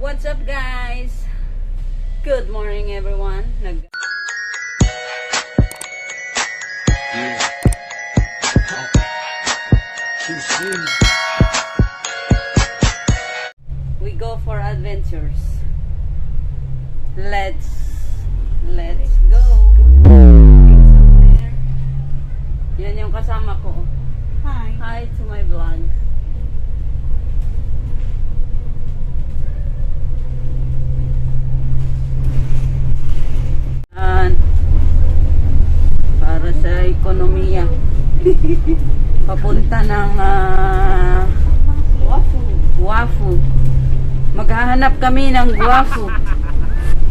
what's up guys? Good morning everyone. We go for adventures. Let's go. Yan yung kasama ko. Hi to my vlog. Para sa ekonomiya. Papunta ng Wafu. Maghahanap kami ng Wafu.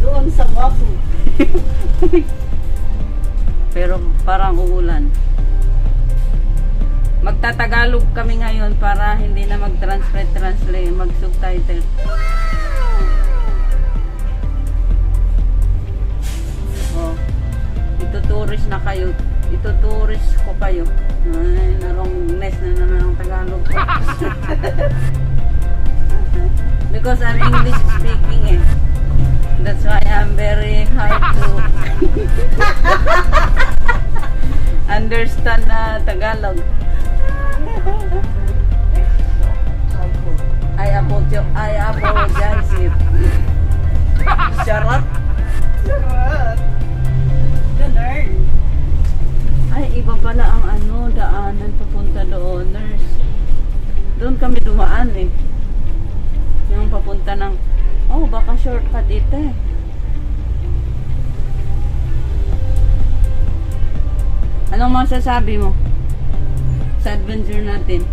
Doon sa Wafu. Pero parang uulan. Magtatagalog kami ngayon para hindi na mag-translate, mag-subtitle. Oh, ituturis na kayo. Ituturis ko kayo. Ay, narong-ness na naman ang Tagalog ko. Because I'm English speaking eh. That's why I'm very hard to understand Tagalog. I apologize if Charot. Ganun. Ay, iba pala ang daanan papunta doon, nurse. Doon kami dumaan eh. Yung papunta ng, baka shortcut ito eh. Anong masasabi mo sa adventure natin?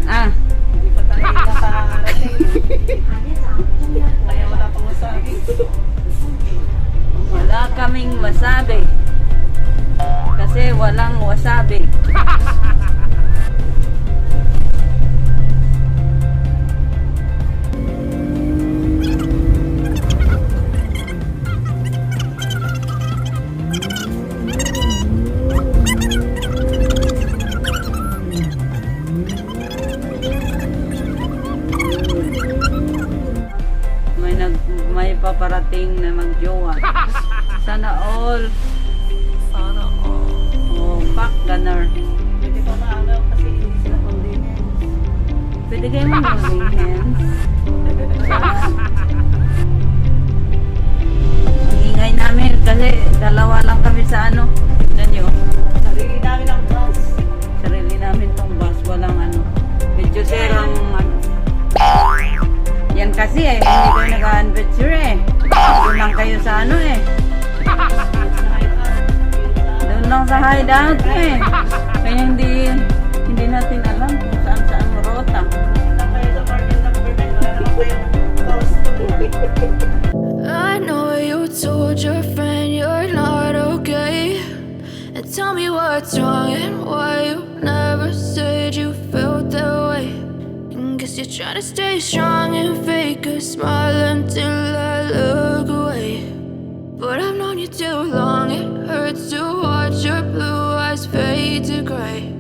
Hindi pa tayo nakarating. Kaya wala pang masabi. Wala kaming masabi. Kasi walang wasabi. May paparating na magjowa. Sana all. Oh, pack gunner. Pwede pa maagaw kasi hindi sila convenience. Pwede kayo mag-holding hands. Ang ingay namin kasi dalawa lang kami sa Tignan nyo. Sarili namin ang bus. Sarili namin tong bus. Walang medyo serang Yan kasi hindi kayo nag-adventure eh. Doon lang kayo sa Doon lang sa hideout eh. Kaya hindi natin alam kung saan rota. I know you told your friend you're not okay, and tell me what's wrong and why you never said you felt that way. Guess you're trying to stay strong and fake a smile until I look away. But I've known you too long, it hurts to watch your blue eyes fade to gray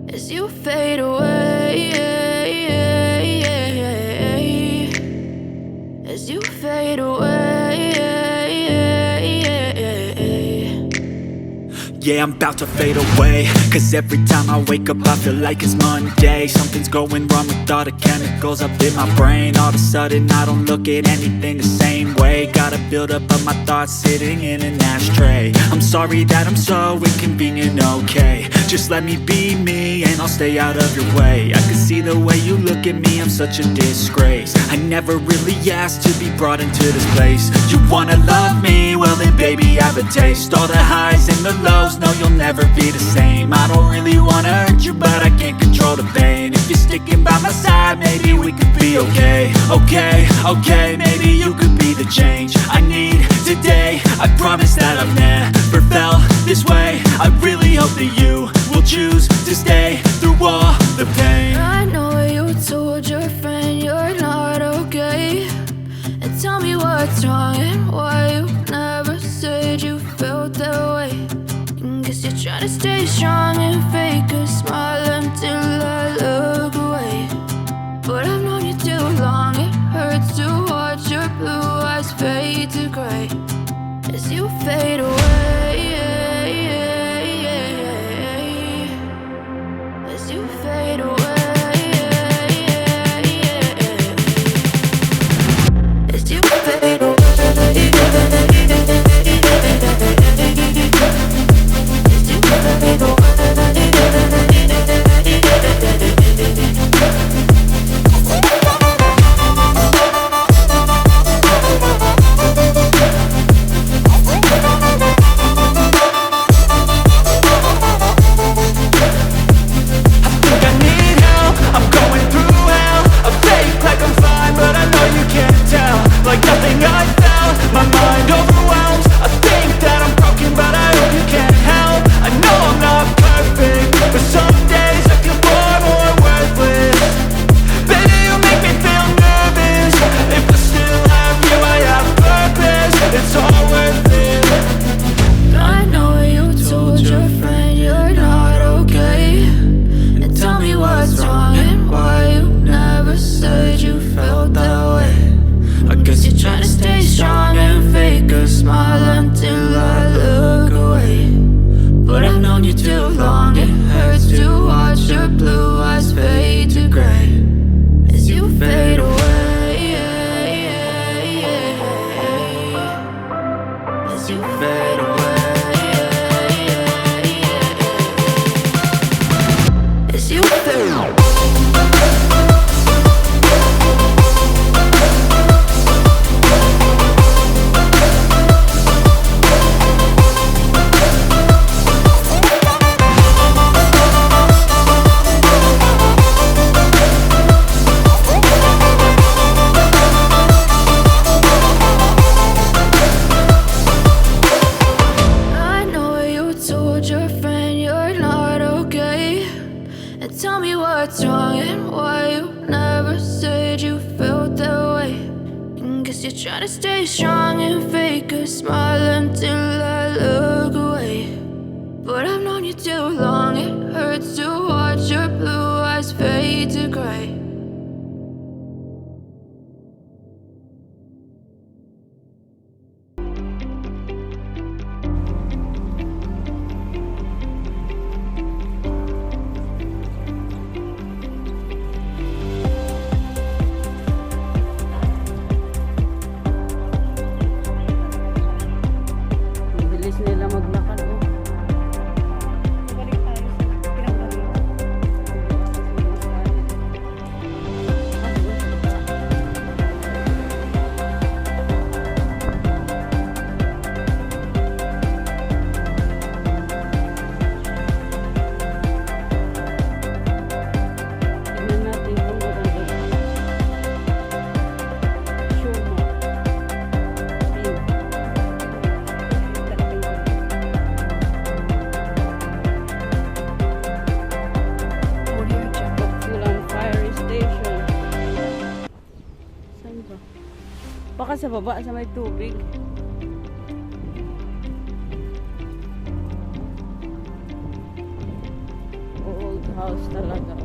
as you fade away. As you fade away. Yeah, I'm about to fade away, cause every time I wake up I feel like it's Monday. Something's going wrong with all the chemicals up in my brain. All of a sudden I don't look at anything the same way. Gotta build up of my thoughts sitting in an ashtray. I'm sorry that I'm so inconvenient, okay. Just let me be me and I'll stay out of your way. I can see the way you look at me, I'm such a disgrace. I never really asked to be brought into this place. You wanna love me? Well then baby I have a taste. All the highs and the lows, no you'll never be the same. I don't really wanna hurt you but I can't control the pain. If you're sticking by my side maybe we could be okay. Okay, maybe you could be the change I need today. I promise that I've never felt this way. I really hope that you will choose to stay through all the pain. I know you told your friend you're not okay, and tell me what's wrong and why you never said you felt that way. Guess you're trying to stay strong and fake a smile until I look away. But I've known you too long. fade to gray as you fade away. As you fade away. As you fade away. Try to stay strong and fake a smile until I look away. But I've known you too long, it hurts to watch your blue eyes fade to gray. Baka sa baba sa may tubig. Old house talaga.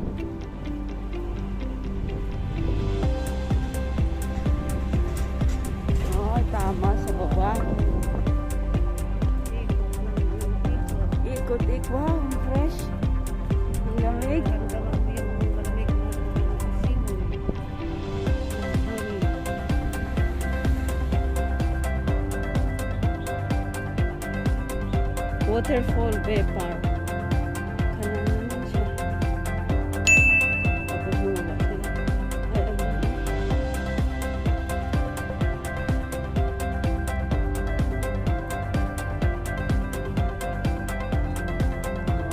Oh, tama sa baba. Ikot-ikot. Wow, fresh. Ang lamig. Waterfall Bay Park. Kanan naman siya. Tapos mula sila.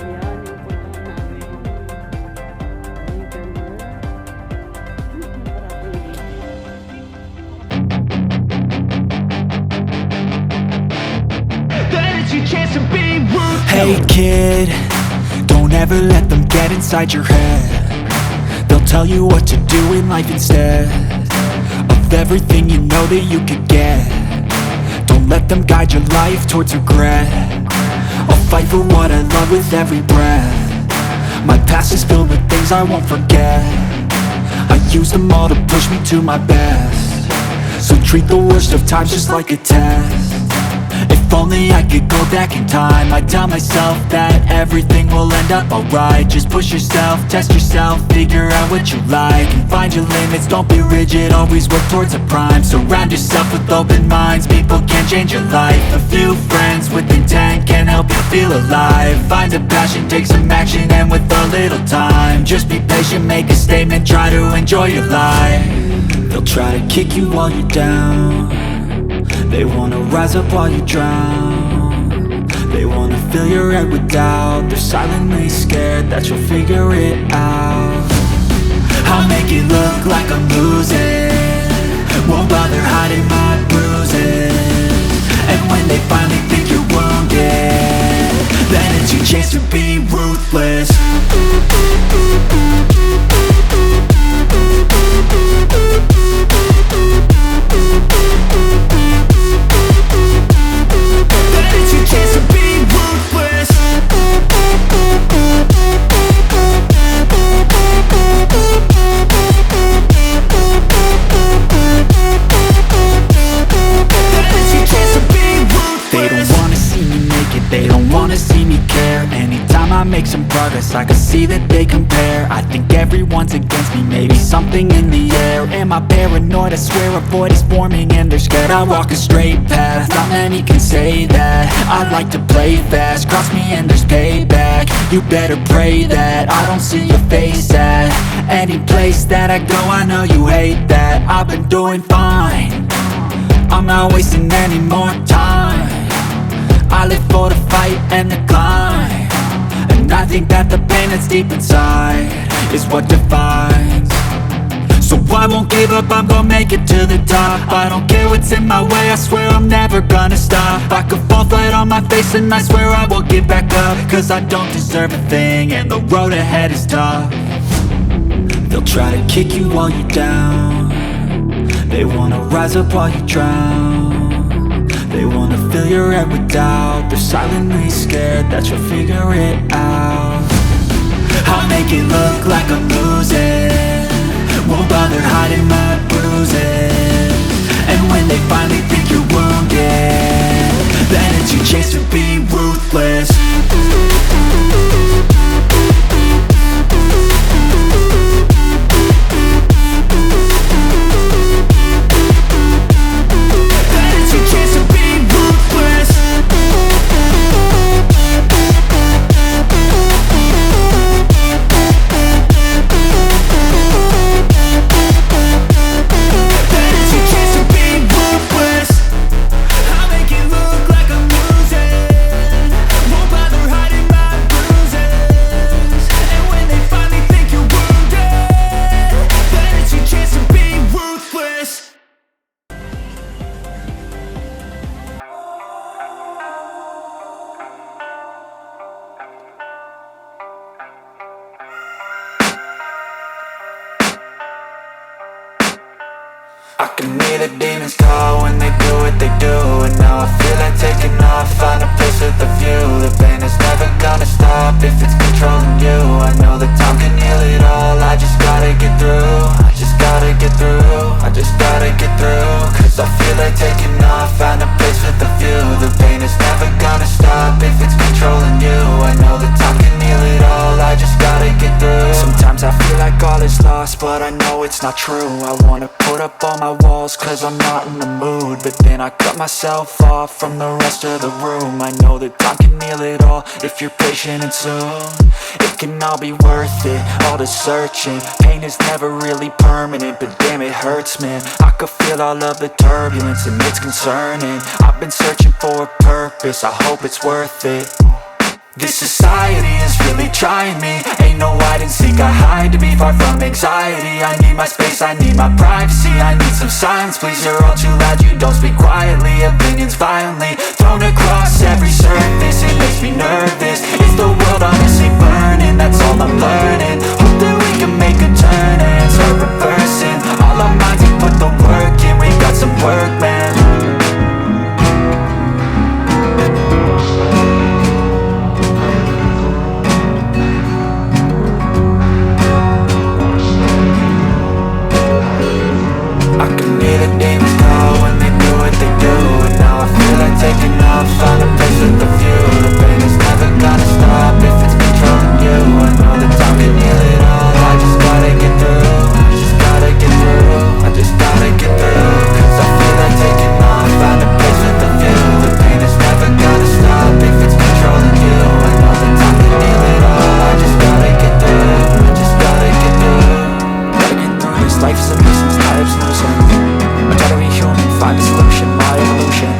Ayan, yung punta namin. Ang ganda. Hey kid, don't ever let them get inside your head. They'll tell you what to do in life instead of everything you know that you could get. Don't let them guide your life towards regret. I'll fight for what I love with every breath. My past is filled with things I won't forget. I use them all to push me to my best. So treat the worst of times just like a test. If only I could go back in time, I'd tell myself that everything will end up alright. Just push yourself, test yourself, figure out what you like, and find your limits, don't be rigid, always work towards a prime. Surround yourself with open minds, people can change your life. A few friends with intent can help you feel alive. Find a passion, take some action, and with a little time, just be patient, make a statement, try to enjoy your life. They'll try to kick you while you're down, they wanna rise up while you drown. They wanna fill your head with doubt, they're silently scared that you'll figure it out. I'll make it look like I'm losing, won't bother hiding my bruises. And when they finally think you're wounded, then it's your chance to be ruthless. They don't wanna see me care. Anytime I make some progress, I can see that they compare. I think everyone's against me, maybe something in the air. Am I paranoid? I swear a void is forming and they're scared I walk a straight path. Not many can say that. I like to play fast, cross me and there's payback. You better pray that I don't see your face at any place that I go. I know you hate that. I've been doing fine, I'm not wasting any more time. I live for the fight and the climb, and I think that the pain that's deep inside is what defines. So I won't give up, I'm gonna make it to the top. I don't care what's in my way, I swear I'm never gonna stop. I could fall flat on my face and I swear I will get back up, cause I don't deserve a thing and the road ahead is tough. They'll try to kick you while you're down, they wanna rise up while you drown. They wanna fill your head with doubt, they're silently scared that you'll figure it out. I'll make it look like I'm losing, won't bother hiding my bruises. And when they finally think you're wounded, then it's your chance to be ruthless. I can hear the demons call when they do what they do, and now I feel like taking off, find a place with a view. The pain is never gonna stop if it's controlling you. I know that time can heal it all, I just gotta get through. I just gotta get through, I just gotta get through. Cause I feel like taking off, find a place with a view. The pain is never gonna stop if it's controlling you. I know that time can heal it all, I just gotta get through. Sometimes I feel like all is lost, but I know it's not true. I wanna put up all my walls cause I'm not in the mood, but then I cut myself off from the rest of the room. I know that time can heal it all if you're patient, and soon it can all be worth it, all the searching. Pain is never really permanent, but damn it hurts, man. I could feel all of the turbulence and it's concerning. I've been searching for a purpose, I hope it's worth it. This society is really trying me. Ain't no hide and seek, I hide to be far from anxiety. I need my space, I need my privacy, I need some silence, please. You're all too loud, you don't speak quietly. Opinions violently thrown across every surface, it makes me nervous. Is the world honestly burning? That's all I'm learning. Hope that we can make a turn and start reversing. All our minds have put the work in, we got some work, man. I can hear the demons call when this life is a nuisance, not absolution. I try to be human, find a solution, my evolution.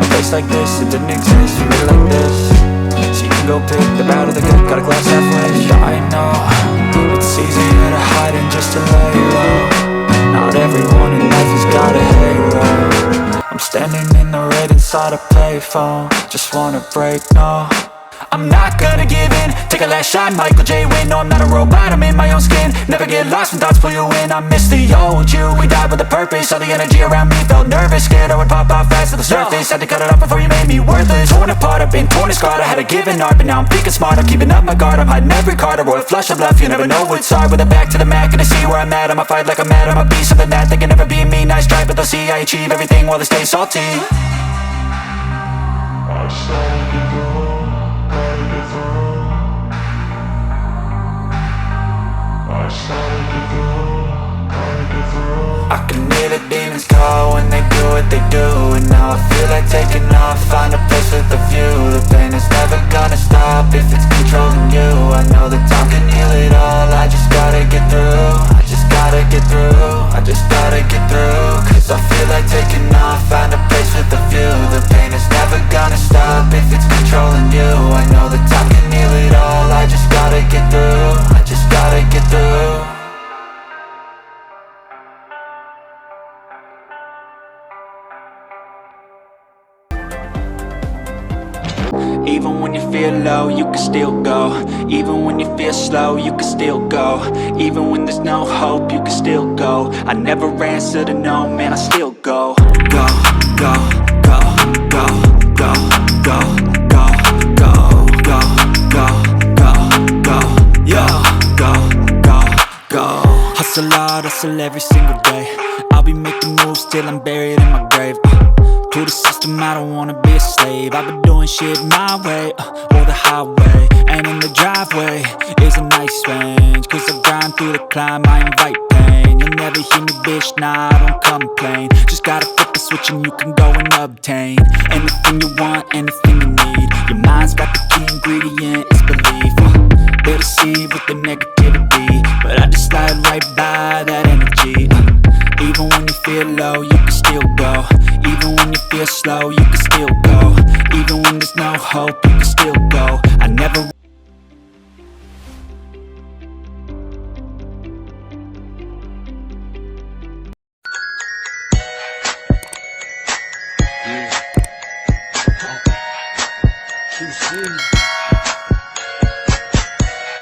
A place like this, it didn't exist, we made it like this. So you can go pick the bad or the good, got a glass halfway. I know, it's easier to hide than just to lay low. Not everyone in life has got a halo. I'm standing in the red inside a payphone. Just wanna break, no, I'm not gonna give in. Take a last shot, Michael J. Win. No, I'm not a robot, I'm in my own skin. Never get lost when thoughts pull you in. I miss the old you, we died with a purpose. All the energy around me felt nervous, scared I would pop off fast to the surface. Had to cut it off before you made me worthless. Torn apart, I've been torn and scarred. I had a given art, but now I'm thinking smart. I'm keeping up my guard, I'm hiding every card. A royal flush of love, you never know what's hard. With a back to the mat, gonna see where I'm at. I'ma fight like I'm mad, I'ma be something that they can never be me. Nice try, but they'll see I achieve everything while they stay salty. I can hear the demons call when they do what they do. And now I feel like taking off, find a place with a view. The pain is never gonna stop if it's controlling you. I know that time can heal it all, I just gotta get through. I just gotta get through, I just gotta get through. Cause I feel like taking off, find a place with a view. The pain is never gonna stop if it's controlling you. I know that time can heal it all, I just gotta get through. I just gotta get through. Even when you feel low, you can still go. Even when you feel slow, you can still go. Even when there's no hope, you can still go. I never answer to no, man, I still go. Go, go, go, go, go, go, go, go, go, go, go, go, yo, go, go, go. Hustle hard, hustle every single day. I'll be making moves till I'm buried in my grave. To the system, I don't wanna be a slave. I've been doing shit my way, or the highway. And in the driveway is a nice range. Cause I grind through the climb, I invite pain. You'll never hear me, bitch, nah, I don't complain. Just gotta flip the switch and you can go and obtain anything you want, anything you need. Your mind's got the key ingredient, it's belief. They deceive with the negativity, but I just slide right by that energy. Even when you feel low, you can still go. Even when you feel slow, you can still go. Even when there's no hope, you can still go. I never Too soon.